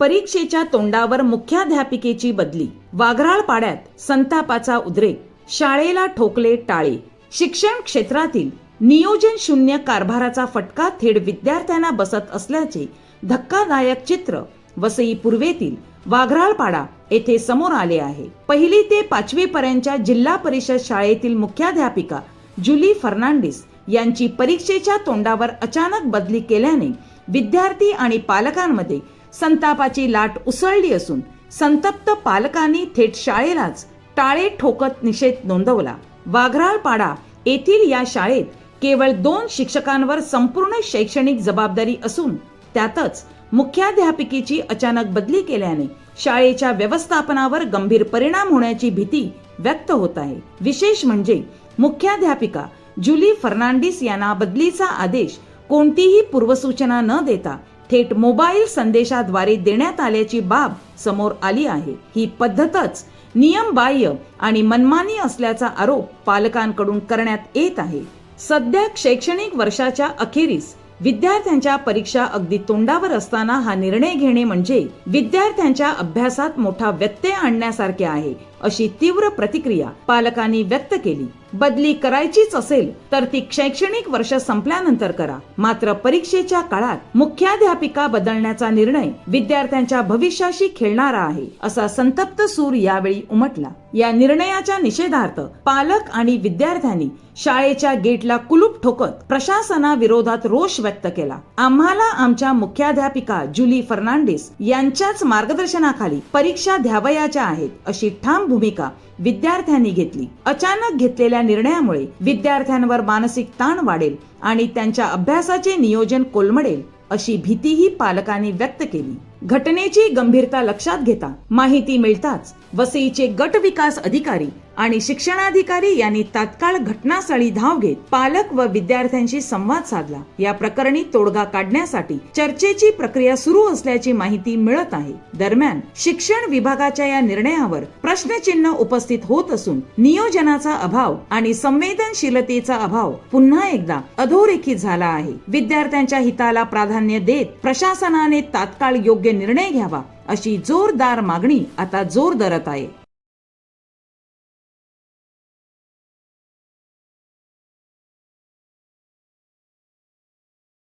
परीक्षेच्या तोंडावर मुख्याध्यापिकेची बदली, वाघराळ पाड्यात संतापाचा उद्रेक, शाळेला ठोकले टाळे. शिक्षण क्षेत्रातील नियोजन शून्य कारभाराचा फटका थेट विद्यार्थ्यांना बसत असल्याचे धक्कादायक चित्र वसई पूर्वेतील वाघराळपाडा येथे समोर आले आहे. 1ली ते 5वी पर्यंतच्या जिल्हा परिषद शाळेतील मुख्याध्यापिका जुली फर्नांडिस यांची परीक्षेच्या तोंडावर अचानक बदली केल्याने विद्यार्थी आणि पालकांमध्ये संतापाची लाट उसळली असून संतप्त पालकांनी थेट शाळेलाच टाळे ठोकत निषेध नोंदवला. वाघराळपाडा येथील या शाळेत केवळ 2 शिक्षकांवर संपूर्ण शैक्षणिक जबाबदारी असून त्यातच मुख्याध्यापिकेची अचानक बदली केल्याने शाळेच्या व्यवस्थापनावर गंभीर परिणाम होण्याची भीती व्यक्त होत आहे. विशेष म्हणजे मुख्याध्यापिका जुली फर्नांडिस यांना बदलीचा आदेश कोणतीही पूर्वसूचना न देता थेट मोबाईल संदेशाद्वारे देण्यात आल्याची बाब समोर आली आहे. ही पद्धतच नियमबाह्य आणि मनमानी असल्याचा आरोप पालकांकडून करण्यात येत आहे. सध्या शैक्षणिक वर्षाच्या अखेरीस विद्यार्थ्यांच्या परीक्षा अगदी तोंडावर असताना हा निर्णय घेणे म्हणजे विद्यार्थ्यांच्या अभ्यासात मोठा व्यत्यय आणण्यासारखे आहे, अशी तीव्र प्रतिक्रिया पालकांनी व्यक्त केली. बदली करायचीच असेल तर ती शैक्षणिक वर्ष संपल्यानंतर करा, मात्र परीक्षेच्या काळात मुख्याध्यापिका बदलण्याचा निर्णय विद्यार्थ्यांच्या भविष्याशी खेळणारा आहे, असा संतप्त सूर यावेळी उमटला. या निर्णयाच्या निषेधार्थ पालक आणि विद्यार्थ्यांनी शाळेच्या गेटला कुलूप ठोकत प्रशासनाविरोधात रोष व्यक्त केला. आम्हाला आमच्या मुख्याध्यापिका जुली फर्नांडिस यांच्याच मार्गदर्शनाखाली परीक्षा द्यावयाच्या आहेत, अशी ठाम भूमिका विद्यार्थ्यांनी घेतली. अचानक घेतलेल्या निर्णयामुळे विद्यार्थ्यांवर मानसिक ताण वाढेल आणि त्यांच्या अभ्यासाचे नियोजन कोलमडेल, अशी भीतीही पालकांनी व्यक्त केली. घटनेची गंभीरता लक्षात घेता माहिती मिळताच वसईचे गट विकास अधिकारी आणि शिक्षणाधिकारी यांनी तात्काळ घटनास्थळी धाव घेत पालक व विद्यार्थ्यांशी संवाद साधला. या प्रकरणी तोडगा काढण्यासाठी चर्चेची प्रक्रिया सुरू असल्याची माहिती मिळत आहे. दरम्यान शिक्षण विभागाच्या या निर्णयावर प्रश्नचिन्ह उपस्थित होत असून नियोजनाचा अभाव आणि संवेदनशीलतेचा अभाव पुन्हा एकदा अधोरेखित झाला आहे. विद्यार्थ्यांच्या हिताला प्राधान्य देत प्रशासनाने तात्काळ योग्य निर्णय घ्यावा, अशी जोरदार मागणी आता जोर धरत आहे.